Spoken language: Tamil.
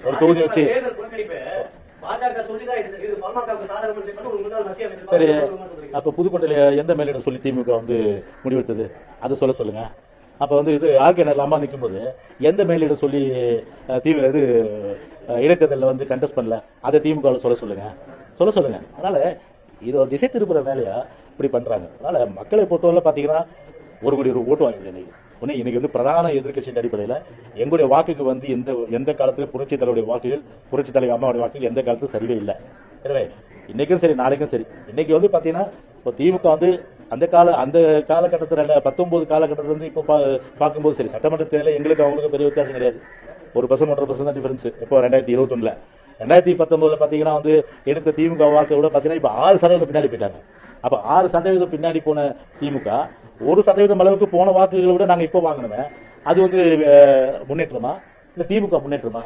ஒரு தொகுதி வச்சு சரி. அப்ப புதுக்கோட்டையில எந்த மேலிடம் சொல்லி திமுக வந்து முடிவெடுத்தது அதை சொல்லுங்க. அப்ப வந்து இது ஆர்கேனர் அம்மா நிற்கும் போது எந்த மேலிடம் சொல்லி இது இடைத்தேர்தலில் வந்து கண்டெஸ்ட் பண்ணல அதை திமுக சொல்லுங்க. அதனால இது திசை திருப்புற வேலையா இப்படி பண்றாங்க. அதனால மக்களை பொறுத்தவரை பாத்தீங்கன்னா 1 கோடி ஓட்டு வாங்கிடுது. இன்னைக்கு வந்து பிரதான எதிர்கட்சியின் அடிப்படையில் எங்களுடைய வாக்குக்கு வந்து எந்த காலத்துல புரட்சி தலைவருடைய வாக்குகள், புரட்சி தலைவர் அம்மாவுடைய வாக்குகள் எந்த காலத்தும் சரிவே இல்லை. எனவே இன்னைக்கும் சரி நாளைக்கும் சரி. இன்னைக்கு வந்து பாத்தீங்கன்னா இப்போ திமுக வந்து அந்த காலகட்டத்தில் 19 காலகட்டத்தில் வந்து இப்போ பார்க்கும்போது சரி, சட்டமன்ற தேர்தலில் எங்களுக்கு அவங்களுக்கு பெரிய வித்தியாசம் கிடையாது. 1% 1.5% தான் டிஃபரன்ஸ். இப்போ 2021 2019 பாத்தீங்கன்னா வந்து எடுத்த திமுக வாக்கை விட பாத்தீங்கன்னா இப்ப 6% பின்னாடி போயிட்டாங்க. அப்ப 6% பின்னாடி போன திமுக 1% அளவுக்கு போன வாக்குகளை விட நாங்க இப்ப வாங்கினோம். அது வந்து முன்னேற்றமா இல்ல திமுக முன்னேற்றமா?